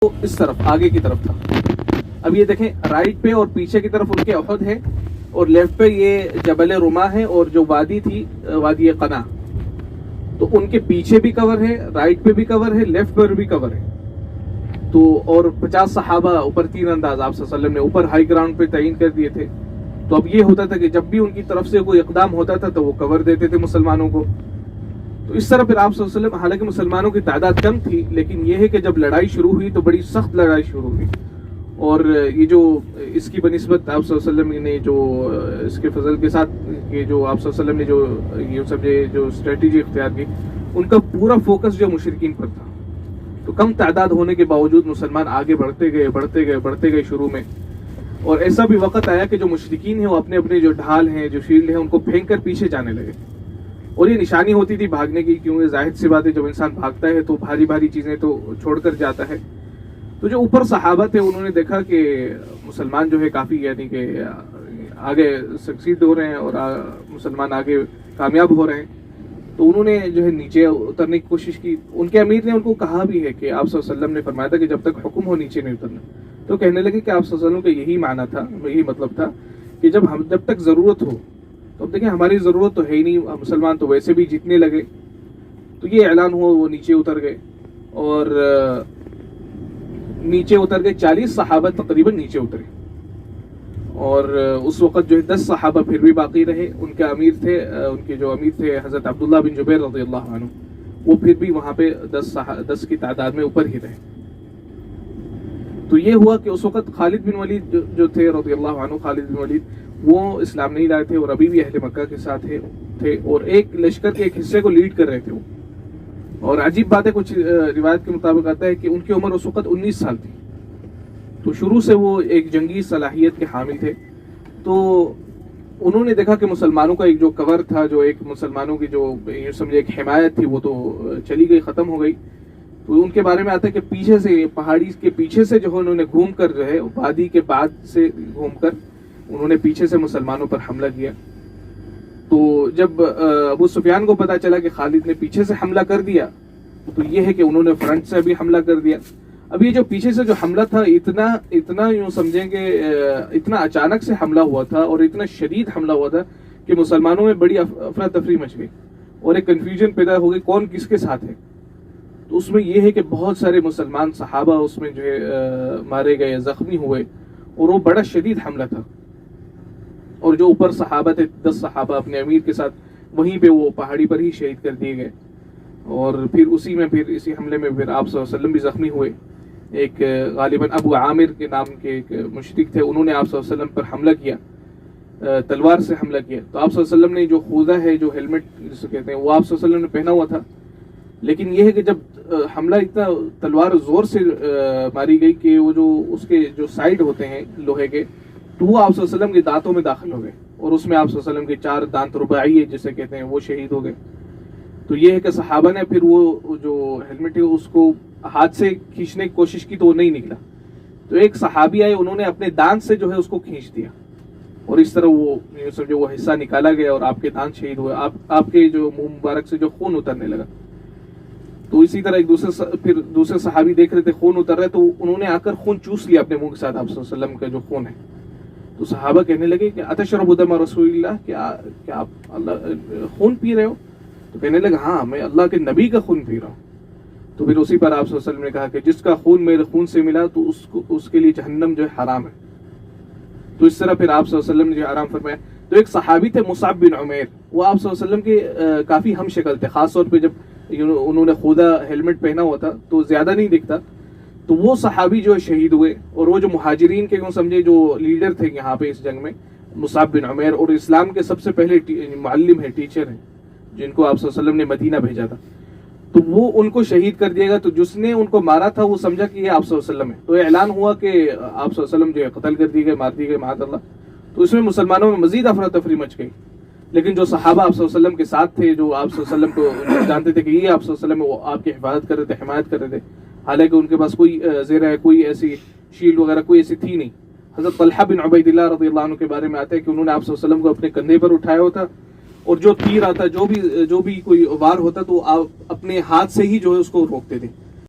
تو اس طرف آگے کی طرف تھا. اب یہ دیکھیں رائٹ پہ اور پیچھے کی طرف ان کے احد ہے اور لیفٹ پہ یہ جبل رما ہے اور جو وادی تھی وادی قنا، تو ان کے پیچھے بھی کور ہے، رائٹ پہ بھی کور ہے، لیفٹ پر بھی کور ہے. تو اور 50 صحابہ اوپر تین انداز آپ صلی اللہ علیہ وسلم نے اوپر ہائی گراؤنڈ پہ تعین کر دیے تھے. تو اب یہ ہوتا تھا کہ جب بھی ان کی طرف سے کوئی اقدام ہوتا تھا تو وہ کور دیتے تھے مسلمانوں کو. تو اس طرح پھر آپ صلی اللہ علیہ وسلم، حالانکہ مسلمانوں کی تعداد کم تھی لیکن یہ ہے کہ جب لڑائی شروع ہوئی تو بڑی سخت لڑائی شروع ہوئی. اور یہ جو اس کی بنسبت آپ صلی اللہ علیہ وسلم نے جو اس کے فضل کے ساتھ یہ جو آپ صلی اللہ علیہ وسلم نے جو یہ سمجھے جو اسٹریٹجی اختیار کی، ان کا پورا فوکس جو مشرکین پر تھا. تو کم تعداد ہونے کے باوجود مسلمان آگے بڑھتے گئے شروع میں. اور ایسا بھی وقت آیا کہ جو مشرکین ہیں وہ اپنے اپنے جو ڈھال ہیں جو شیلڈ ہیں ان کو پھینک کر پیچھے جانے لگے. اور یہ نشانی ہوتی تھی بھاگنے کی، کیونکہ ظاہر سی بات ہے جب انسان بھاگتا ہے تو بھاری چیزیں تو چھوڑ کر جاتا ہے. تو جو اوپر صحابہ تھے انہوں نے دیکھا کہ مسلمان جو ہے کافی یعنی کہ آگے سکسیڈ ہو رہے ہیں اور مسلمان آگے کامیاب ہو رہے ہیں. تو انہوں نے جو ہے نیچے اترنے کی کوشش کی. ان کے امیر نے ان کو کہا بھی ہے کہ آپ صلی اللہ علیہ وسلم نے فرمایا تھا کہ جب تک حکم ہو نیچے نہیں اترنا. تو کہنے لگے کہ آپ صلی اللہ علیہ وسلم کا یہی معنی تھا، یہی مطلب تھا کہ جب تک ضرورت ہو. تو اب دیکھیں ہماری ضرورت تو ہے ہی نہیں، مسلمان تو ویسے بھی جیتنے لگے. تو یہ اعلان ہوا، وہ نیچے اتر گئے اور نیچے اتر گئے. 40 صحابہ تقریباً نیچے اترے. اور اس وقت جو ہے 10 صحابہ پھر بھی باقی رہے. ان کے امیر تھے حضرت عبداللہ بن جبیر رضی اللہ عنہ، وہ پھر بھی وہاں پہ 10 کی تعداد میں اوپر ہی رہے. تو یہ ہوا کہ اس وقت خالد بن ولید جو تھے رضی اللہ عنہ، خالد بن ولید وہ اسلام نہیں لائے تھے اور ابھی بھی اہل مکہ کے ساتھ تھے اور ایک لشکر کے ایک حصے کو لیڈ کر رہے تھے وہ. اور عجیب بات ہے، کچھ روایت کے مطابق آتا ہے کہ ان کی عمر اس وقت 19 سال تھی. تو شروع سے وہ ایک جنگی صلاحیت کے حامل تھے. تو انہوں نے دیکھا کہ مسلمانوں کا ایک جو کور تھا، جو ایک مسلمانوں کی جو یہ سمجھے ایک حمایت تھی، وہ تو چلی گئی، ختم ہو گئی. تو ان کے بارے میں آتا ہے کہ پیچھے سے پہاڑی کے پیچھے سے جو انہوں نے گھوم کر جو ہے وادی کے بعد سے گھوم کر انہوں نے پیچھے سے مسلمانوں پر حملہ کیا. تو جب ابو سفیان کو پتا چلا کہ خالد نے پیچھے سے حملہ کر دیا تو یہ ہے کہ انہوں نے فرنٹ سے بھی حملہ کر دیا. اب یہ جو پیچھے سے جو حملہ تھا اتنا یوں سمجھیں کہ اتنا اچانک سے حملہ ہوا تھا اور اتنا شدید حملہ ہوا تھا کہ مسلمانوں میں بڑی افراتفری مچ گئی اور ایک کنفیوژن پیدا ہو گئی کون کس کے ساتھ ہے. تو اس میں یہ ہے کہ بہت سارے مسلمان صحابہ اس میں جو ہے مارے گئے، زخمی ہوئے اور وہ بڑا شدید حملہ تھا. اور جو اوپر صحابہ تھے 10 صحابہ اپنے امیر کے ساتھ وہیں پہ وہ پہاڑی پر ہی شہید کر دیے گئے. اور پھر اسی حملے میں پھر آپ صلی اللہ علیہ وسلم بھی زخمی ہوئے. ایک غالباً ابو عامر کے نام کے ایک مشرک تھے، انہوں نے آپ صلی اللہ علیہ وسلم پر حملہ کیا، تلوار سے حملہ کیا. تو آپ صلی اللہ علیہ وسلم نے جو خوذہ ہے، جو ہیلمٹ جسے کہتے ہیں، وہ آپ صلی اللہ علیہ وسلم نے پہنا ہوا تھا. لیکن یہ ہے کہ جب حملہ اتنا تلوار زور سے ماری گئی کہ وہ جو اس کے جو سائڈ ہوتے ہیں لوہے کے، تو وہ آپ صلی اللہ علیہ وسلم کے دانتوں میں داخل ہو گئے اور اس میں آپ صلی اللہ علیہ وسلم کے 4 دانت رباعی جسے کہتے ہیں وہ شہید ہو گئے. تو یہ ہے کہ صحابہ نے پھر وہ جو ہیلمٹ ہے اس کو ہاتھ سے کھینچنے کی کوشش کی تو وہ نہیں نکلا. تو ایک صحابی آئے، انہوں نے اپنے دانت سے جو ہے اس کو کھینچ دیا اور اس طرح وہ حصہ نکالا گیا اور آپ کے دانت شہید ہوئے، آپ کے جو منہ مبارک سے جو خون اترنے لگا. تو اسی طرح پھر دوسرے صحابی دیکھ رہے تھے خون اتر رہا ہے تو انہوں نے آ کر خون چوس لیا اپنے منہ کے ساتھ آپ صلی اللہ علیہ وسلم کا جو خون ہے. تو صحابہ کہنے لگے کہ اتشرب دم رسول اللہ، کیا آپ اللہ خون پی رہے ہو؟ تو کہنے لگا ہاں میں اللہ کے نبی کا خون پی رہا ہوں. تو پھر اسی پر آپ صلی اللہ علیہ وسلم نے کہا کہ جس کا خون میرے خون سے ملا تو اس کے لیے جہنم جو ہے حرام ہے. تو اس طرح پھر آپ صلی اللہ علیہ وسلم نے جو حرام فرمایا. تو ایک صحابی تھے مصعب بن عمیر، وہ آپ صلی اللہ علیہ وسلم کے کافی ہم شکل تھے، خاص طور پہ جب انہوں نے خوذہ ہیلمٹ پہنا ہوا تھا تو زیادہ نہیں دکھتا. تو وہ صحابی جو شہید ہوئے اور وہ جو مہاجرین کے سمجھے جو لیڈر تھے یہاں پہ اس جنگ میں، مصعب بن عمیر، اور اسلام کے سب سے پہلے معلم ہیں، ٹیچر ہیں، جن کو آپ صلی اللہ علیہ وسلم نے مدینہ بھیجا تھا. تو وہ ان کو شہید کر دیا گا. تو جس نے ان کو مارا تھا وہ سمجھا کہ یہ آپ صلی اللہ علیہ وسلم ہے. تو اعلان ہوا کہ آپ صلی اللہ علیہ وسلم جو ہے قتل کر دیے گئے، مار دیے گئے معاذ اللہ. تو اس میں مسلمانوں میں مزید افراتفری مچ گئی. لیکن جو صحابہ آپ صلی اللہ علیہ وسلم کے ساتھ تھے، جو آپ صلی اللہ علیہ وسلم کو جانتے تھے کہ یہ آپ صلی اللہ علیہ وسلم وہ آپ کی حفاظت کر رہے تھے، حمایت کر رہے تھے، حالانکہ ان کے پاس کوئی زیرہ کوئی ایسی شیلڈ وغیرہ کوئی ایسی تھی نہیں. حضرت طلحہ بن عبید اللہ رضی اللہ عنہ کے بارے میں آتا ہے کہ انہوں نے آپ صلی اللہ علیہ وسلم کو اپنے کندھے پر اٹھایا ہوتا اور جو تیر آتا جو بھی کوئی وار ہوتا تو آپ اپنے ہاتھ سے ہی جو ہے اس کو روکتے تھے.